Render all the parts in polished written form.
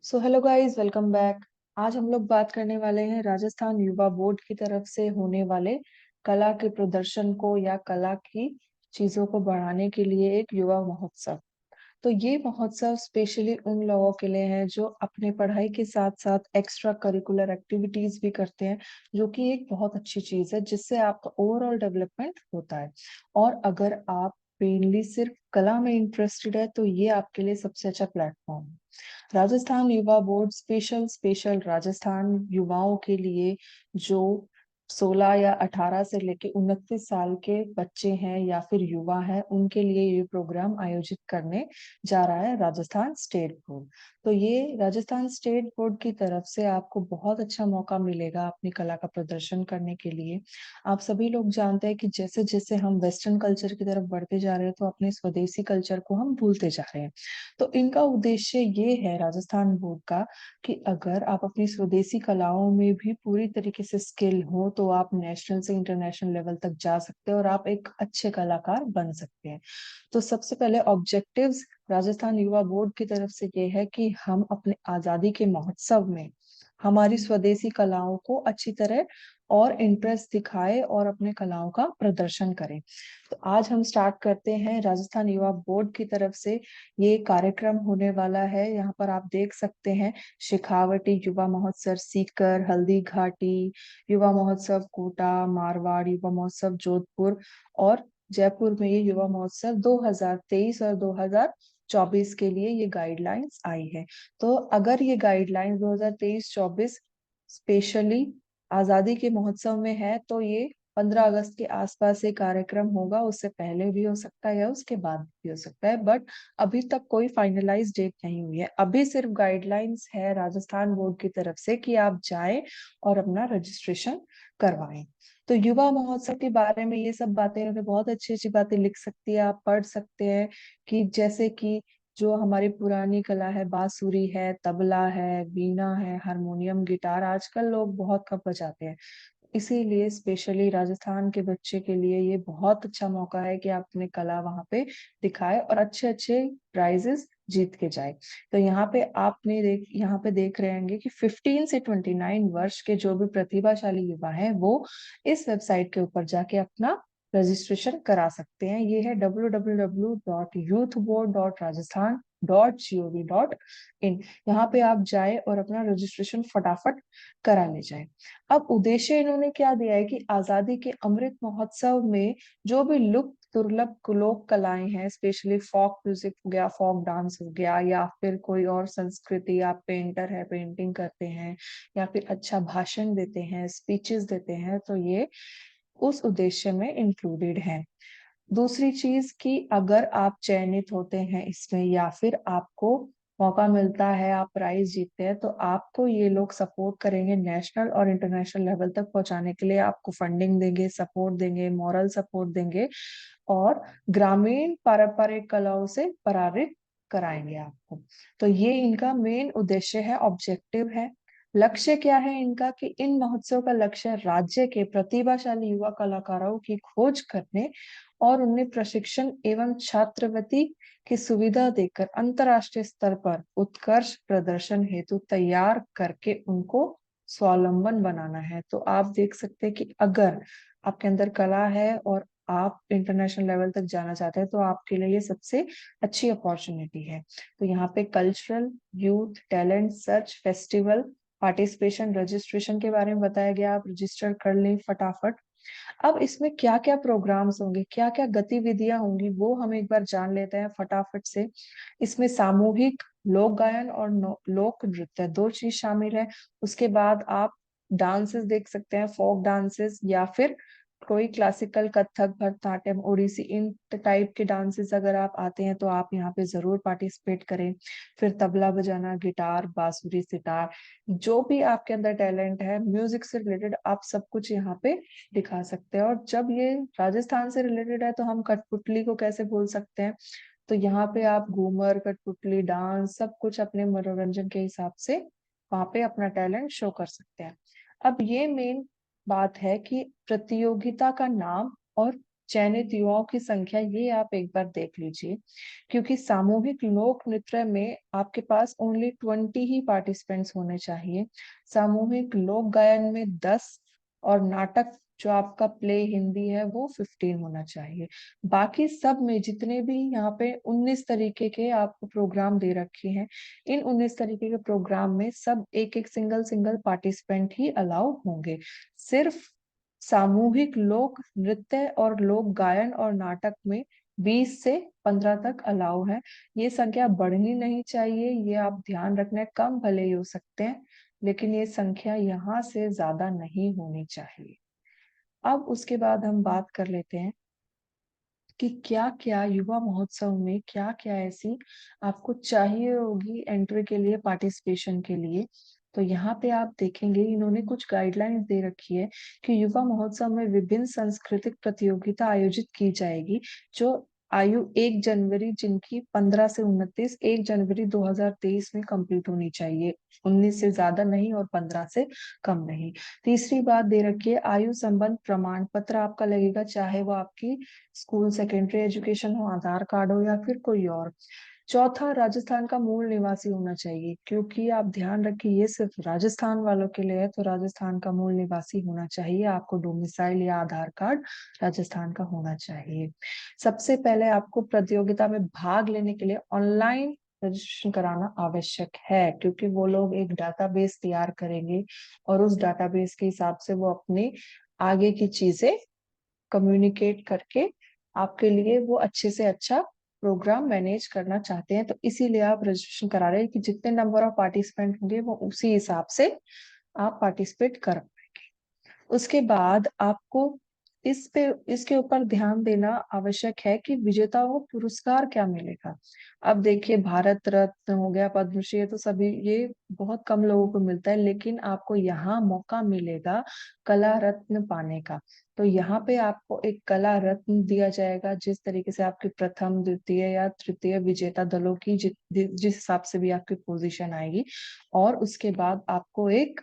So hello guys, welcome back. आज हम लोग बात करने वाले हैं राजस्थान युवा बोर्ड की तरफ से होने वाले कला के प्रदर्शन को या कला की चीजों को बढ़ाने के लिए एक युवा महोत्सव। तो ये महोत्सव स्पेशली उन लोगों के लिए है जो अपने पढ़ाई के साथ साथ एक्स्ट्रा करिकुलर एक्टिविटीज भी करते हैं, जो कि एक बहुत अच्छी चीज है जिससे आपका ओवरऑल डेवलपमेंट होता है। और अगर आप मेनली सिर्फ कला में इंटरेस्टेड है तो ये आपके लिए सबसे अच्छा प्लेटफॉर्म है। राजस्थान युवा बोर्ड स्पेशल स्पेशल राजस्थान युवाओं के लिए जो 16 या 18 से लेके 29 साल के बच्चे हैं या फिर युवा हैं, उनके लिए ये प्रोग्राम आयोजित करने जा रहा है राजस्थान स्टेट बोर्ड। तो ये राजस्थान स्टेट बोर्ड की तरफ से आपको बहुत अच्छा मौका मिलेगा अपनी कला का प्रदर्शन करने के लिए। आप सभी लोग जानते हैं कि जैसे जैसे हम वेस्टर्न कल्चर की तरफ बढ़ते जा रहे हैं तो अपने स्वदेशी कल्चर को हम भूलते जा रहे हैं। तो इनका उद्देश्य ये है राजस्थान बोर्ड का कि अगर आप अपनी स्वदेशी कलाओं में भी पूरी तरीके से स्किल हो तो आप नेशनल से इंटरनेशनल लेवल तक जा सकते हैं और आप एक अच्छे कलाकार बन सकते हैं। तो सबसे पहले ऑब्जेक्टिव्स राजस्थान युवा बोर्ड की तरफ से ये है कि हम अपने आजादी के महोत्सव में हमारी स्वदेशी कलाओं को अच्छी तरह और इंटरेस्ट दिखाए और अपने कलाओं का प्रदर्शन करें। तो आज हम स्टार्ट करते हैं राजस्थान युवा बोर्ड की तरफ से। ये कार्यक्रम होने वाला है, यहाँ पर आप देख सकते हैं शेखावटी युवा महोत्सव सीकर, हल्दी घाटी युवा महोत्सव कोटा, मारवाड़ युवा महोत्सव जोधपुर और जयपुर में ये युवा महोत्सव 2023 और 2024 के लिए ये गाइडलाइंस आई है। तो अगर ये गाइडलाइंस 2023-24 स्पेशली आजादी के महोत्सव में है तो ये 15 अगस्त के आसपास ये कार्यक्रम होगा। उससे पहले भी हो सकता है या उसके बाद भी हो सकता है, बट अभी तक कोई फाइनलाइज डेट नहीं हुई है। अभी सिर्फ गाइडलाइंस है राजस्थान बोर्ड की तरफ से कि आप जाएं और अपना रजिस्ट्रेशन करवाएं। तो युवा महोत्सव के बारे में ये सब बातें उन्होंने बहुत अच्छी अच्छी बातें लिख सकती है, आप पढ़ सकते हैं कि जैसे कि जो हमारी पुरानी कला है, बांसुरी है, तबला है, वीणा है, हारमोनियम, गिटार आजकल लोग बहुत कम बजाते हैं। इसीलिए स्पेशली राजस्थान के बच्चे के लिए ये बहुत अच्छा मौका है कि आप अपने कला वहां पे दिखाए और अच्छे अच्छे प्राइजेस जीत के जाए। तो यहाँ पे देख रहे होंगे कि 15 से 29 वर्ष के जो भी प्रतिभाशाली युवा हैं वो इस वेबसाइट के ऊपर जाके अपना रजिस्ट्रेशन करा सकते हैं। ये है www.youthboard.rajasthan.gov.in। यहाँ पे आप जाए और अपना रजिस्ट्रेशन फटाफट करा ले जाए। अब उद्देश्य इन्होंने क्या दिया है कि आजादी के अमृत महोत्सव में जो भी लुप्त दुर्लभ लोक कलाएं हैं, स्पेशली फोक म्यूजिक हो गया, फोक डांस हो गया, या फिर कोई और संस्कृति, आप पेंटर है, पेंटिंग करते हैं या फिर अच्छा भाषण देते हैं, स्पीचेस देते हैं, तो ये उस उद्देश्य में इंक्लूडेड है। दूसरी चीज कि अगर आप चयनित होते हैं इसमें या फिर आपको मौका मिलता है, आप प्राइज जीतते हैं, तो आपको ये लोग सपोर्ट करेंगे नेशनल और इंटरनेशनल लेवल तक पहुंचाने के लिए। आपको फंडिंग देंगे, सपोर्ट देंगे, मॉरल सपोर्ट देंगे और ग्रामीण पारंपरिक कलाओं से परारित कराएंगे आपको। तो ये इनका मेन उद्देश्य है, ऑब्जेक्टिव है। लक्ष्य क्या है इनका कि इन महोत्सव का लक्ष्य राज्य के प्रतिभाशाली युवा कलाकारों की खोज करने और उन्हें प्रशिक्षण एवं छात्रवृत्ति की सुविधा देकर अंतर्राष्ट्रीय स्तर पर उत्कृष्ट प्रदर्शन हेतु तैयार करके उनको स्वावलंबन बनाना है। तो आप देख सकते हैं कि अगर आपके अंदर कला है और आप इंटरनेशनल लेवल तक जाना चाहते हैं तो आपके लिए ये सबसे अच्छी अपॉर्चुनिटी है। तो यहाँ पे cultural, youth talent search, festival, participation, registration के बारे में बताया गया। आप रजिस्टर कर लें फटाफट। अब इसमें क्या क्या प्रोग्राम्स होंगे, क्या क्या गतिविधियां होंगी, वो हम एक बार जान लेते हैं फटाफट से। इसमें सामूहिक लोक गायन और लोक नृत्य दो चीज शामिल है। उसके बाद आप डांसेस देख सकते हैं, फोक डांसेस या फिर कोई क्लासिकल, कथक, भरतनाट्यम, ओडिसी, इन टाइप के डांसेस अगर आप आते हैं तो आप यहाँ पे जरूर पार्टिसिपेट करें। फिर तबला बजाना, गिटार, बांसुरी, सितार, जो भी आपके अंदर टैलेंट है म्यूजिक से रिलेटेड, आप सब कुछ यहाँ पे दिखा सकते हैं। और जब ये राजस्थान से रिलेटेड है तो हम कठपुतली को कैसे भूल सकते हैं। तो यहाँ पे आप घूमर, कठपुतली, डांस सब कुछ अपने मनोरंजन के हिसाब से वहां पे अपना टैलेंट शो कर सकते हैं। अब ये मेन बात है कि प्रतियोगिता का नाम और चयनित युवाओं की संख्या ये आप एक बार देख लीजिए, क्योंकि सामूहिक लोक नृत्य में आपके पास ओनली 20 ही पार्टिसिपेंट्स होने चाहिए। सामूहिक लोक गायन में 10, और नाटक जो आपका प्ले हिंदी है वो 15 होना चाहिए। बाकी सब में जितने भी यहाँ पे 19 तरीके के आपको प्रोग्राम दे रखे हैं, इन 19 तरीके के प्रोग्राम में सब एक एक सिंगल सिंगल पार्टिसिपेंट ही अलाउ होंगे। सिर्फ सामूहिक लोक नृत्य और लोक गायन और नाटक में 20 से 15 तक अलाउ है। ये संख्या बढ़नी नहीं चाहिए, ये आप ध्यान रखना है। कम भले ही हो सकते हैं, लेकिन ये संख्या यहाँ से ज्यादा नहीं होनी चाहिए। अब उसके बाद हम बात कर लेते हैं कि क्या क्या युवा महोत्सव में क्या क्या ऐसी आपको चाहिए होगी एंट्री के लिए, पार्टिसिपेशन के लिए। तो यहाँ पे आप देखेंगे इन्होंने कुछ गाइडलाइंस दे रखी है कि युवा महोत्सव में विभिन्न सांस्कृतिक प्रतियोगिता आयोजित की जाएगी, जो आयु 1 जनवरी जिनकी 15 से 29, 1 जनवरी 2023 में कंप्लीट होनी चाहिए। 19 से ज्यादा नहीं और 15 से कम नहीं। तीसरी बात दे रखी है, आयु संबंध प्रमाण पत्र आपका लगेगा, चाहे वो आपकी स्कूल सेकेंडरी एजुकेशन हो, आधार कार्ड हो, या फिर कोई और। चौथा, राजस्थान का मूल निवासी होना चाहिए, क्योंकि आप ध्यान रखिए ये सिर्फ राजस्थान वालों के लिए है, तो राजस्थान का मूल निवासी होना चाहिए। आपको डोमिसाइल या आधार कार्ड राजस्थान का होना चाहिए। सबसे पहले आपको प्रतियोगिता में भाग लेने के लिए ऑनलाइन रजिस्ट्रेशन कराना आवश्यक है, क्योंकि वो लोग एक डाटाबेस तैयार करेंगे और उस डाटाबेस के हिसाब से वो अपने आगे की चीजें कम्युनिकेट करके आपके लिए वो अच्छे से अच्छा प्रोग्राम मैनेज करना चाहते हैं। तो इसीलिए आप रजिस्ट्रेशन करा रहे हैं कि जितने नंबर ऑफ पार्टिसिपेंट होंगे वो उसी हिसाब से आप पार्टिसिपेट कर। उसके बाद आपको इसके ऊपर ध्यान देना आवश्यक है कि विजेताओं को पुरस्कार क्या मिलेगा। अब देखिए, भारत रत्न हो गया, पद्मश्री, ये तो सभी ये बहुत कम लोगों को मिलता है, लेकिन आपको यहाँ मौका मिलेगा कला रत्न पाने का। तो यहाँ पे आपको एक कला रत्न दिया जाएगा, जिस तरीके से आपके प्रथम द्वितीय या तृतीय विजेता दलों की जिस हिसाब से भी आपकी पोजीशन आएगी। और उसके बाद आपको एक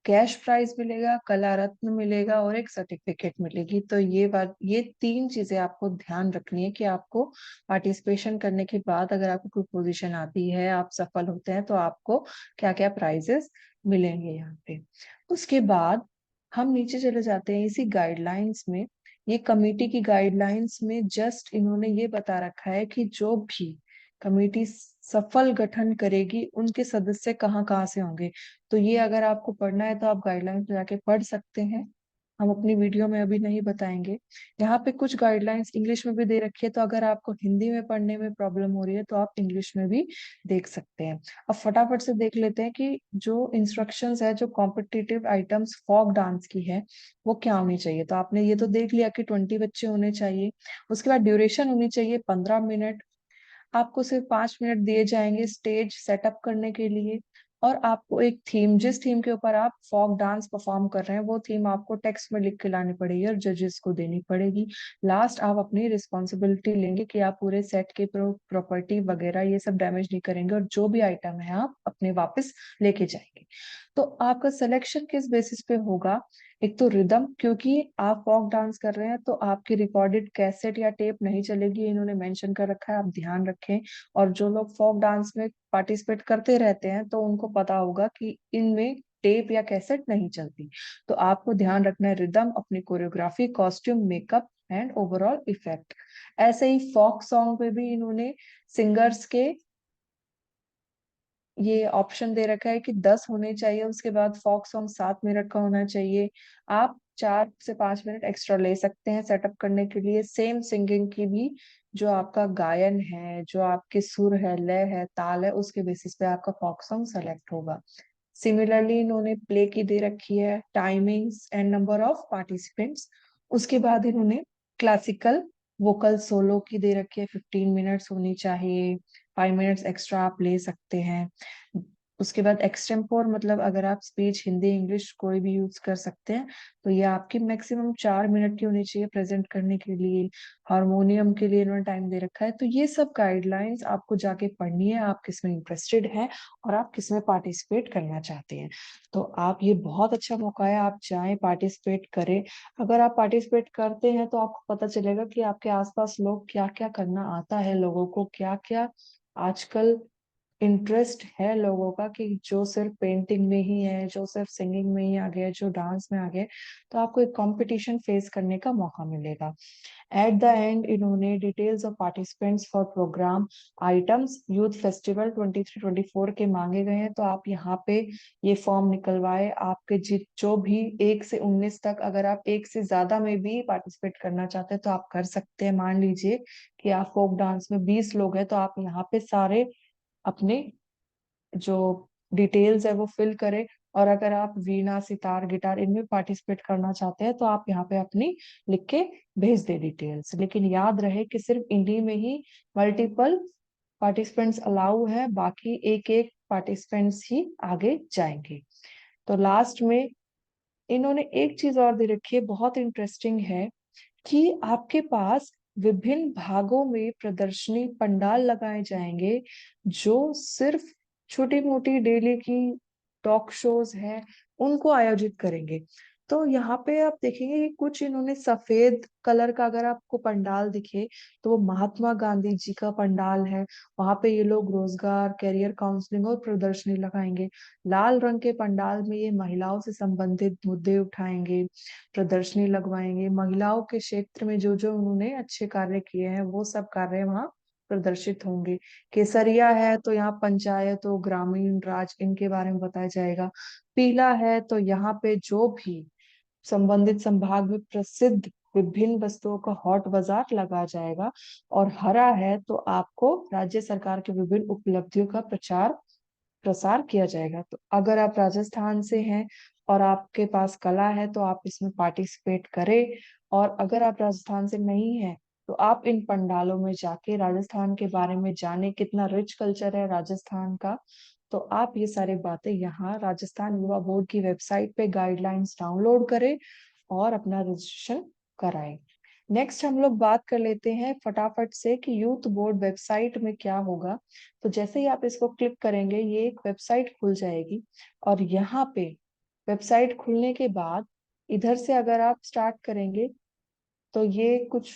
कैश प्राइज मिलेगा, कला रत्न मिलेगा और एक सर्टिफिकेट मिलेगी। तो ये 3 चीजें आपको ध्यान रखनी है कि आपको पार्टिसिपेशन करने के बाद अगर आपको कोई पोजीशन आती है, आप सफल होते हैं, तो आपको क्या क्या प्राइजेस मिलेंगे यहाँ पे। उसके बाद हम नीचे चले जाते हैं इसी गाइडलाइंस में। ये कमेटी की गाइडलाइंस में जस्ट इन्होंने ये बता रखा है कि जो भी कमेटी सफल गठन करेगी उनके सदस्य कहाँ कहाँ से होंगे। तो ये अगर आपको पढ़ना है तो आप गाइडलाइंस में जाके पढ़ सकते हैं, हम अपनी वीडियो में अभी नहीं बताएंगे। यहाँ पे कुछ गाइडलाइंस इंग्लिश में भी दे रखी है, तो अगर आपको हिंदी में पढ़ने में प्रॉब्लम हो रही है तो आप इंग्लिश में भी देख सकते हैं। अब फटाफट से देख लेते हैं कि जो इंस्ट्रक्शंस है, जो कॉम्पिटिटिव आइटम्स फोक डांस की है, वो क्या होनी चाहिए। तो आपने ये तो देख लिया कि 20 बच्चे होने चाहिए। उसके बाद ड्यूरेशन होनी चाहिए 15 मिनट। आपको सिर्फ 5 मिनट दिए जाएंगे स्टेज सेटअप करने के लिए। और आपको एक थीम, जिस थीम के ऊपर आप फोक डांस परफॉर्म कर रहे हैं, वो थीम आपको टेक्स्ट में लिख के लानी पड़ेगी और जजेस को देनी पड़ेगी। लास्ट आप अपनी रिस्पॉन्सिबिलिटी लेंगे कि आप पूरे सेट के प्रॉपर्टी वगैरह ये सब डैमेज नहीं करेंगे, और जो भी आइटम है आप अपने वापस लेके जाएंगे। तो आपका सिलेक्शन किस बेसिस पे होगा। एक तो रिदम, क्योंकि आप फॉक डांस कर रहे हैं तो आपकी रिकॉर्डेड कैसेट या टेप नहीं चलेगी, इन्होंने मेंशन कर रखा है, आप ध्यान रखें। और जो लोग फोक डांस में पार्टिसिपेट करते रहते हैं तो उनको पता होगा कि इनमें टेप या कैसेट नहीं चलती। तो आपको ध्यान रखना है रिदम, अपनी choreography, costume, makeup and overall effect. ऐसे ही फोक सॉन्ग पे भी इन्होंने सिंगर्स के ये ऑप्शन दे रखा है कि 10 होने चाहिए। उसके बाद फोक सॉन्ग 7 मिनट का होना चाहिए। आप 4 से 5 मिनट एक्स्ट्रा ले सकते हैं सेटअप करने के लिए। सेम सिंगिंग की भी, जो आपका गायन है, जो आपके सुर है, लय है, ताल है, उसके बेसिस पे आपका फोक सॉन्ग सेलेक्ट होगा। सिमिलरली इन्होंने प्ले की दे रखी है timings and number of participants. उसके बाद इन्होंने क्लासिकल वोकल सोलो की दे रखी है, 15 मिनट्स होनी चाहिए। 5 मिनट्स एक्स्ट्रा आप ले सकते हैं। उसके बाद एक्सटेम्पोर मतलब अगर आप स्पीच हिंदी इंग्लिश कोई भी यूज कर सकते हैं, तो ये आपकी मैक्सिमम 4 मिनट की होनी चाहिए प्रेजेंट करने के लिए। हारमोनियम के लिए इन्होंने टाइम दे रखा है। तो ये सब गाइडलाइंस आपको जाके पढ़नी है, आप किसमें इंटरेस्टेड हैं और आप किसमें पार्टिसिपेट करना चाहते हैं। तो आप, ये बहुत अच्छा मौका है, आप जाएं पार्टिसिपेट करें। अगर आप पार्टिसिपेट करते हैं तो आपको पता चलेगा कि आपके आसपास लोग क्या क्या करना आता है, लोगों को क्या क्या आजकल इंटरेस्ट है लोगों का, कि जो सिर्फ पेंटिंग में ही है, जो सिर्फ सिंगिंग में ही आ गया, जो डांस में आ गया। तो आपको एक कंपटीशन फेस करने का मौका मिलेगा। एट द एंड इन्होंने details of participants for programme items youth festival 23-24 के मांगे गए हैं। तो आप यहाँ पे ये फॉर्म निकलवाए, आपके जो भी 1 से 19 तक, अगर आप एक से ज्यादा में भी पार्टिसिपेट करना चाहते हैं तो आप कर सकते हैं। मान लीजिए कि आप फोक डांस में 20 लोग हैं, तो आप यहाँ पे सारे अपने जो डिटेल्स है वो फिल करें। और अगर आप वीणा सितार गिटार इनमें पार्टिसिपेट करना चाहते हैं तो आप यहाँ पे अपनी लिख के भेज दे डिटेल्स। लेकिन याद रहे कि सिर्फ इन्हीं में ही मल्टीपल पार्टिसिपेंट्स अलाउ है, बाकी एक एक पार्टिसिपेंट्स ही आगे जाएंगे। तो लास्ट में इन्होंने एक चीज और दे रखी है, बहुत इंटरेस्टिंग है, कि आपके पास विभिन्न भागों में प्रदर्शनी पंडाल लगाए जाएंगे, जो सिर्फ छोटी मोटी डेली की टॉक शोज हैं उनको आयोजित करेंगे। तो यहाँ पे आप देखेंगे कि कुछ इन्होंने सफेद कलर का, अगर आपको पंडाल दिखे तो वो महात्मा गांधी जी का पंडाल है। वहां पे ये लोग रोजगार, करियर काउंसलिंग और प्रदर्शनी लगाएंगे। लाल रंग के पंडाल में ये महिलाओं से संबंधित मुद्दे उठाएंगे, प्रदर्शनी लगवाएंगे। महिलाओं के क्षेत्र में जो जो उन्होंने अच्छे कार्य किए हैं वो सब कार्य वहाँ प्रदर्शित होंगे। केसरिया है तो यहाँ पंचायत और ग्रामीण राज इनके बारे में बताया जाएगा। पीला है तो यहाँ पे जो भी संबंधित संभाग में प्रसिद्ध विभिन्न वस्तुओं का हॉट बाजार लगा जाएगा। और हरा है तो आपको राज्य सरकार के विभिन्न उपलब्धियों का प्रचार प्रसार किया जाएगा। तो अगर आप राजस्थान से हैं और आपके पास कला है तो आप इसमें पार्टिसिपेट करें। और अगर आप राजस्थान से नहीं हैं तो आप इन पंडालों में जाके राजस्थान के बारे में जाने, कितना रिच कल्चर है राजस्थान का। तो आप ये सारी बातें यहाँ राजस्थान युवा बोर्ड की वेबसाइट पे गाइडलाइंस डाउनलोड करें और अपना रजिस्ट्रेशन कराएं। नेक्स्ट हम लोग बात कर लेते हैं फटाफट से कि यूथ बोर्ड वेबसाइट में क्या होगा। तो जैसे ही आप इसको क्लिक करेंगे ये एक वेबसाइट खुल जाएगी। और यहाँ पे वेबसाइट खुलने के बाद इधर से अगर आप स्टार्ट करेंगे तो ये कुछ